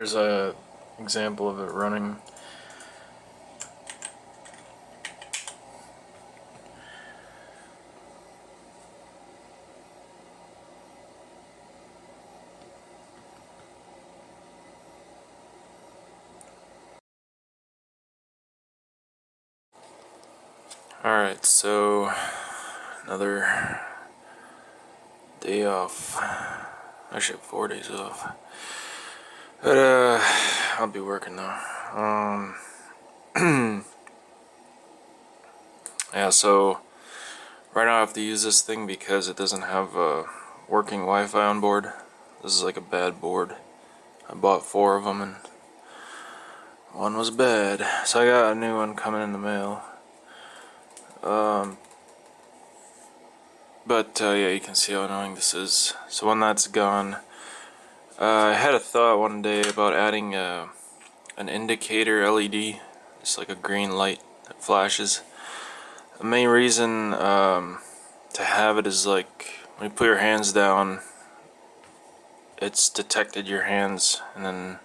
There's a example of it running. Alright, so another day off. Actually, 4 days off. But I'll be working though. Yeah, so right now I have to use this thing because it doesn't have working Wi-Fi on board. This is like a bad board. I bought 4 of them and one was bad, so I got a new one coming in the mail. But yeah, you can see how annoying this is. So when that's gone, I had a thought one day about adding an indicator LED. It's like a green light that flashes. The main reason to have it is like when you put your hands down, it's detected your hands, and then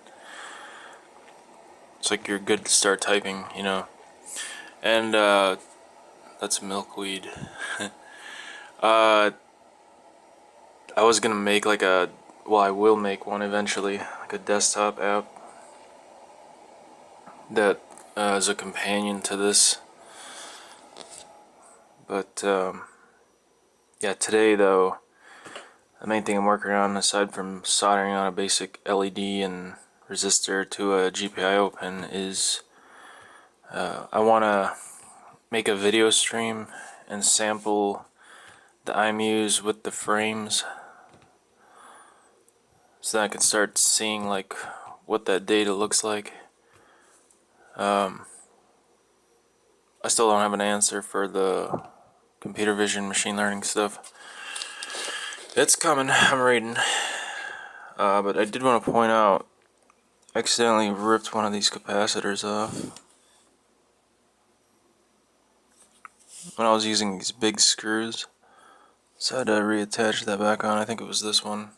it's like you're good to start typing, you know. And that's milkweed. I was gonna make like well, I will make one eventually, like a desktop app that is a companion to this. But yeah, today though, the main thing I'm working on, aside from soldering on a basic LED and resistor to a GPIO pin, is I want to make a video stream and sample the IMUs with the frames, so that I can start seeing like what that data looks like. I still don't have an answer for the computer vision machine learning stuff. It's coming, I'm reading. But I did want to point out, I accidentally ripped one of these capacitors off when I was using these big screws, so I had to reattach that back on. I think it was this one.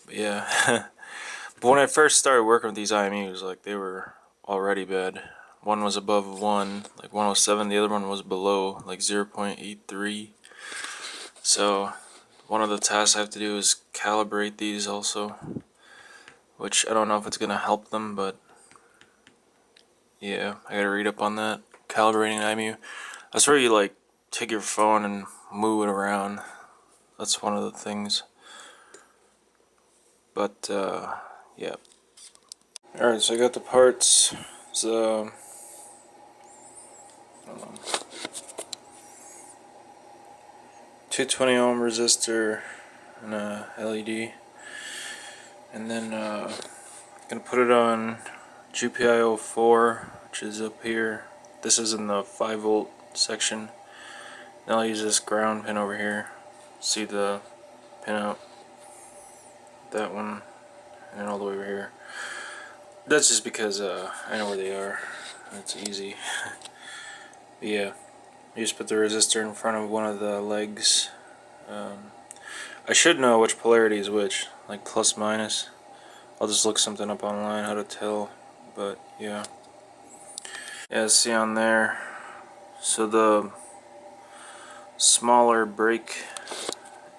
But yeah, but when I first started working with these IMUs, like, they were already bad. One was above 1, like 107, the other one was below, like 0.83. So one of the tasks I have to do is calibrate these also, which I don't know if it's gonna help them, but yeah, I gotta read up on that. Calibrating an IMU. That's where you like take your phone and move it around. That's one of the things. But yeah. Alright, so I got the parts. So 220 ohm resistor and a LED. And then gonna put it on GPIO 4, which is up here. This is in the 5-volt section. Then I'll use this ground pin over here. See the pin out? That one, and all the way over here. That's just because I know where they are. It's easy. But yeah, you just put the resistor in front of one of the legs. I should know which polarity is which, like plus minus. I'll just look something up online how to tell, but yeah. Yeah, see on there. So the smaller break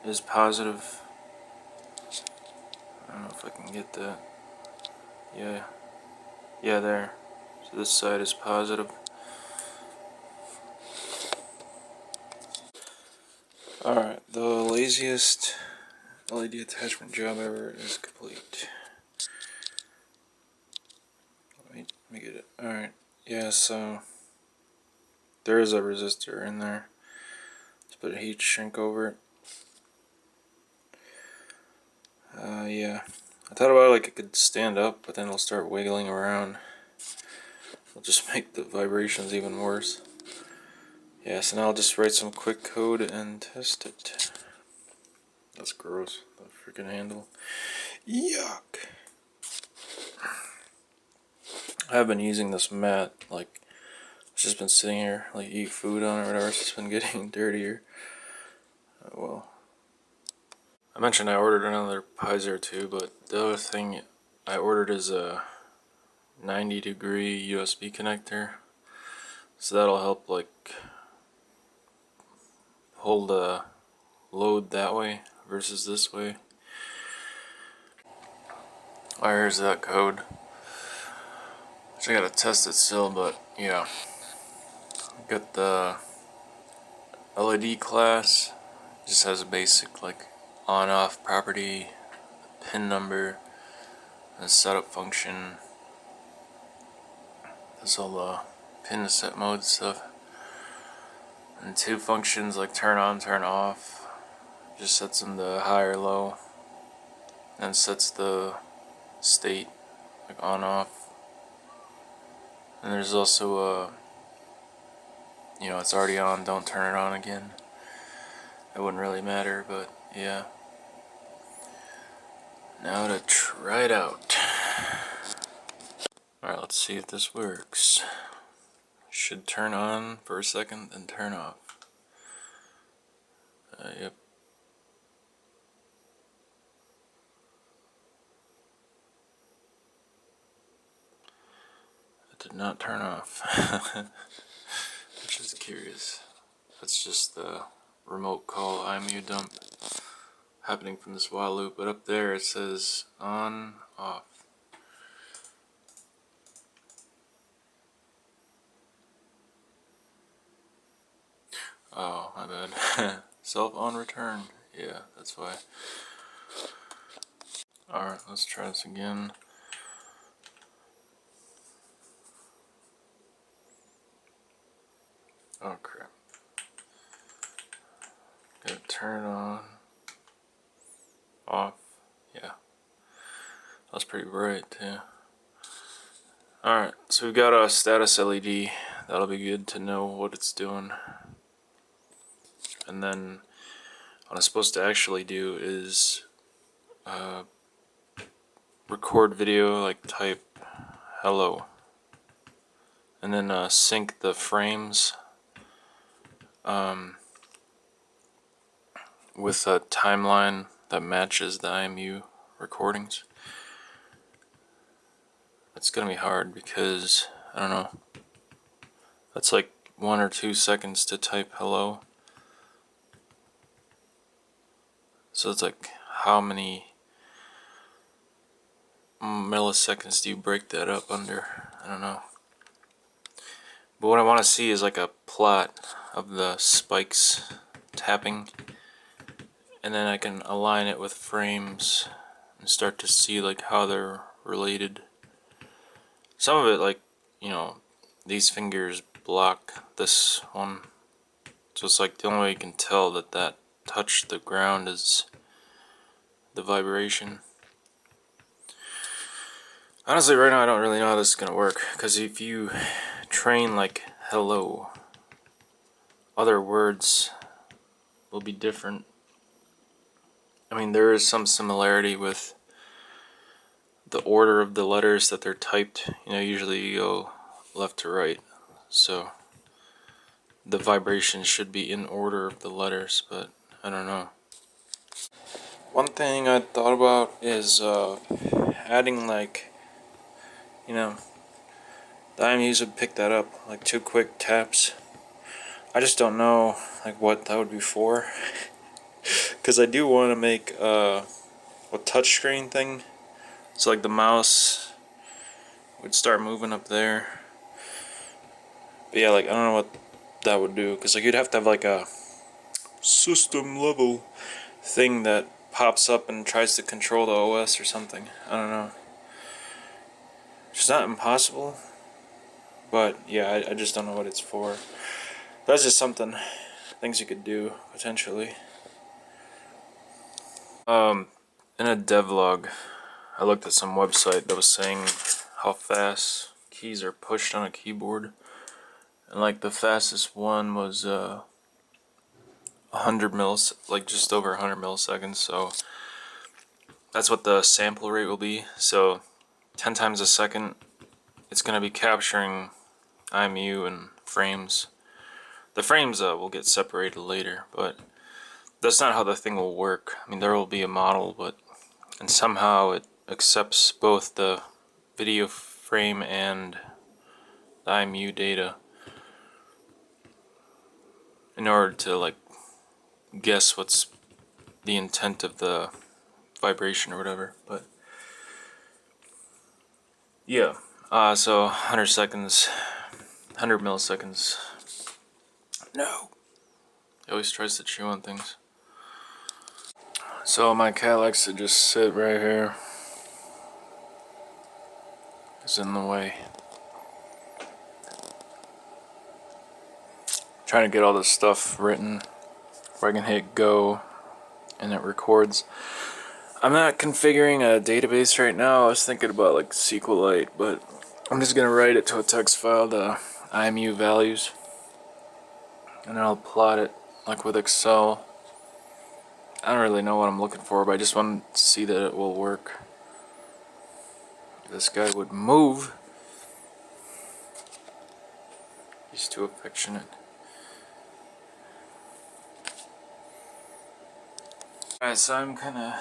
is positive. I don't know if I can get that. Yeah. Yeah, there. So this side is positive. Alright, the laziest LED attachment job ever is complete. Wait, let me get it. Alright, yeah, so there is a resistor in there. Let's put a heat shrink over it. Yeah. I thought about it like it could stand up, but then it'll start wiggling around. It'll just make the vibrations even worse. Yeah, so now I'll just write some quick code and test it. That's gross, the freaking handle. Yuck! I have been using this mat, like, it's just been sitting here, like, eat food on it or whatever, it's just been getting dirtier. Oh well. I mentioned I ordered another Pizer too, but the other thing I ordered is a 90-degree USB connector. So that'll help like hold the load that way versus this way. Alright, here's that code. So I gotta test it still, but yeah. Got the LED class. Just has a basic like on-off property, pin number, and setup function. That's all the pin set mode stuff. And two functions like turn on, turn off. Just sets them to high or low. And sets the state like on off. And there's also a, it's already on, don't turn it on again. It wouldn't really matter, but yeah. Now to try it out. Alright, let's see if this works. Should turn on for a second, then turn off. Yep. It did not turn off. Which is curious. That's just the remote call VIMU dump happening from this while loop, but up there it says on, off. Oh, my bad. Self on return. Yeah, that's why. Alright, let's try this again. Oh crap. Gotta turn on. Off. Yeah. That's pretty bright too. Alright, so we've got a status LED. That'll be good to know what it's doing. And then what I'm supposed to actually do is record video, like type hello, and then sync the frames with a timeline that matches the IMU recordings. It's gonna be hard because I don't know, that's like 1 or 2 seconds to type hello, so it's like how many milliseconds do you break that up under? I don't know. But what I want to see is like a plot of the spikes tapping, and then I can align it with frames and start to see like how they're related. Some of it, like, these fingers block this one, so it's like the only way you can tell that that touched the ground is the vibration. Honestly, right now I don't really know how this is gonna work, because if you train like hello, other words will be different. I mean, there is some similarity with the order of the letters that they're typed. Usually you go left to right, so the vibration should be in order of the letters, but I don't know. One thing I thought about is adding like, the IMUs would pick that up, like 2 quick taps. I just don't know like what that would be for. Because I do want to make a touchscreen thing, so like the mouse would start moving up there. But yeah, like I don't know what that would do, because like you'd have to have like a system level thing that pops up and tries to control the OS or something. I don't know. It's not impossible, but yeah, I just don't know what it's for. That's just something, things you could do potentially. In a devlog, I looked at some website that was saying how fast keys are pushed on a keyboard, and like the fastest one was 100 like just over 100 milliseconds. So that's what the sample rate will be. So 10 times a second, it's going to be capturing IMU and frames. The frames will get separated later, but that's not how the thing will work. I mean, there will be a model, and somehow it accepts both the video frame and the IMU data in order to like guess what's the intent of the vibration or whatever. But yeah, so 100 seconds, 100 milliseconds. No, he always tries to chew on things. So my cat likes to just sit right here. It's in the way. Trying to get all this stuff written where I can hit go and it records. I'm not configuring a database right now. I was thinking about like SQLite, but I'm just gonna write it to a text file, the IMU values, and then I'll plot it like with Excel. I don't really know what I'm looking for, but I just want to see that it will work. This guy would move. He's too affectionate. Alright, so I'm kind of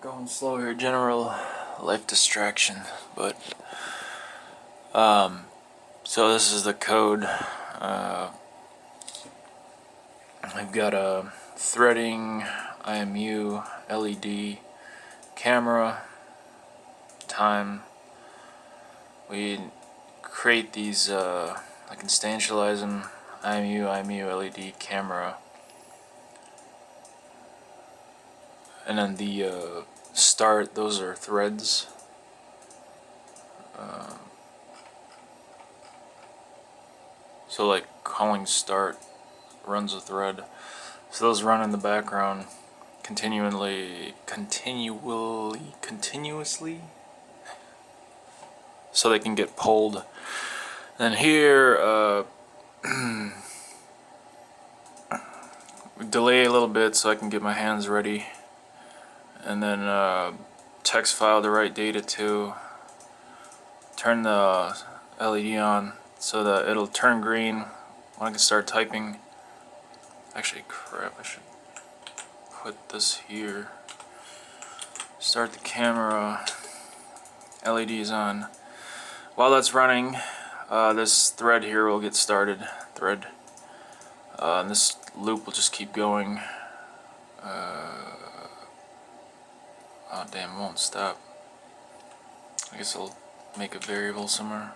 going slow here. General life distraction, but so this is the code. I've got a threading, IMU, LED, camera, time. We create these, I can instantialize them, IMU, LED, camera. And then the start, those are threads. So like calling start runs a thread. So those run in the background continuously, so they can get pulled. Then here, delay a little bit so I can get my hands ready, and then text file the right data to, turn the LED on so that it'll turn green when I can start typing. Actually, crap, I should put this here. Start the camera, LED is on. While that's running, this thread here will get started. And this loop will just keep going. Oh damn, it won't stop. I guess I'll make a variable somewhere.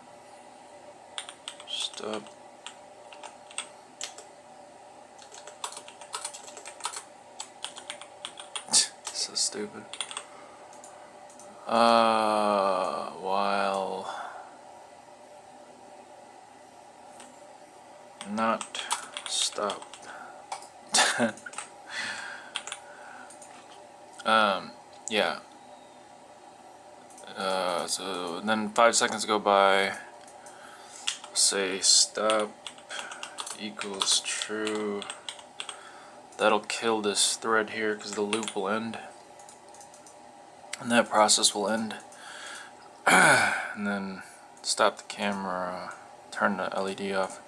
Stop. So stupid. While not stop. Yeah. So then 5 seconds go by. Say stop equals true. That'll kill this thread here because the loop will end. And that process will end. And then stop the camera, turn the LED off.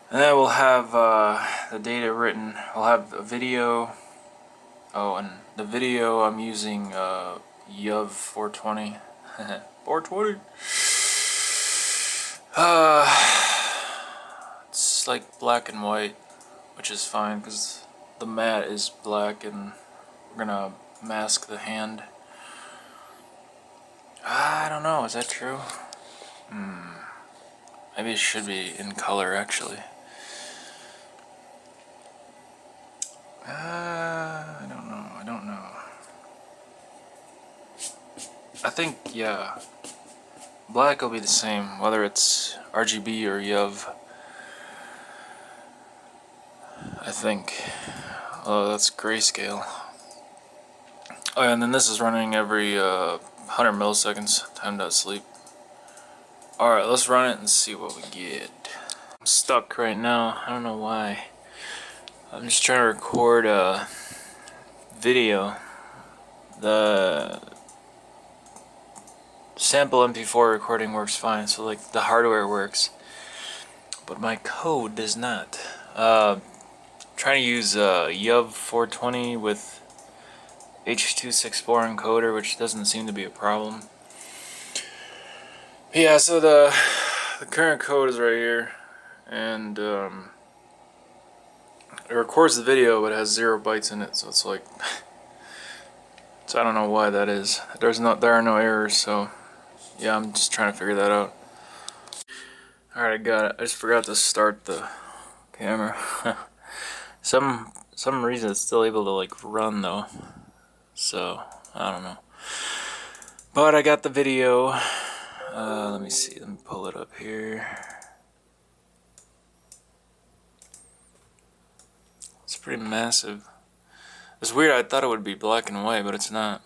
And then we'll have the data written. I'll have a video. Oh, and the video I'm using YUV 420. 420. It's like black and white, which is fine because the mat is black and we're gonna mask the hand. I don't know, is that true? Maybe it should be in color actually. I don't know. I think, yeah, black will be the same, whether it's RGB or YUV. I think. Oh, that's grayscale. Oh, yeah, and then this is running every 100 milliseconds. Time.sleep. Alright, let's run it and see what we get. I'm stuck right now. I don't know why. I'm just trying to record a video. The sample MP4 recording works fine, so like the hardware works, but my code does not. trying to use YUV 420 with H.264 encoder, which doesn't seem to be a problem. Yeah, so the current code is right here, and it records the video, but it has 0 bytes in it, so it's like, so I don't know why that is. There are no errors, so yeah, I'm just trying to figure that out. Alright, I got it. I just forgot to start the camera. some reason it's still able to like run though, so I don't know. But I got the video. Let me see. Let me pull it up here. It's pretty massive. It's weird. I thought it would be black and white, but it's not.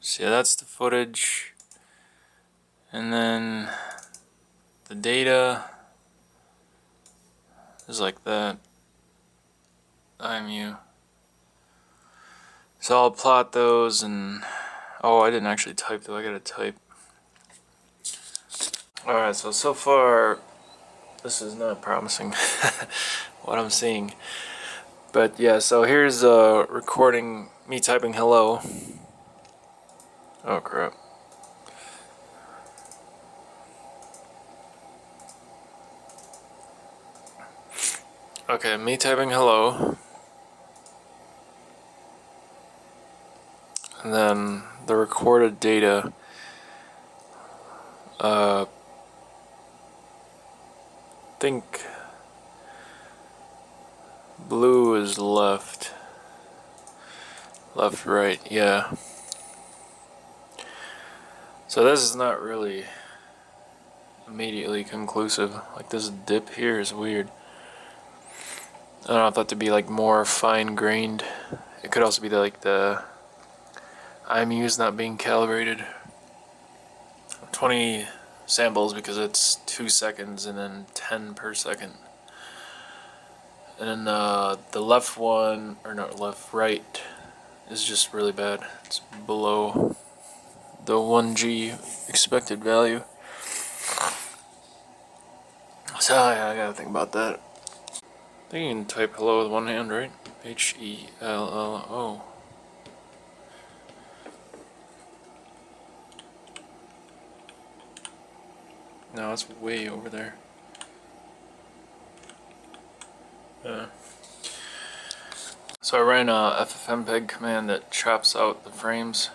So yeah, that's the footage, and then the data is like that. VIMU. So I'll plot those, and oh, I didn't actually type though. I gotta type. Alright, so far this is not promising what I'm seeing. But yeah, so here's recording me typing hello. Oh crap. Okay, me typing hello. And then the recorded data. I think blue is left. Left, right, yeah. So this is not really immediately conclusive. Like this dip here is weird. I don't know if that to be like more fine-grained. It could also be like the IMU's not being calibrated. 20 samples because it's 2 seconds and then 10 per second. And then the left one, or not left, right, is just really bad. It's below the 1G expected value. So yeah, I gotta think about that. I think you can type hello with one hand, right? Hello. No, it's way over there. So I ran a FFmpeg command that chops out the frames.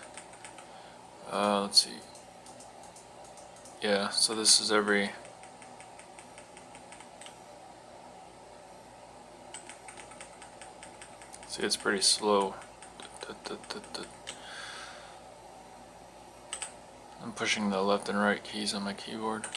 Let's see. Yeah, so this is every... See, it's pretty slow. I'm pushing the left and right keys on my keyboard.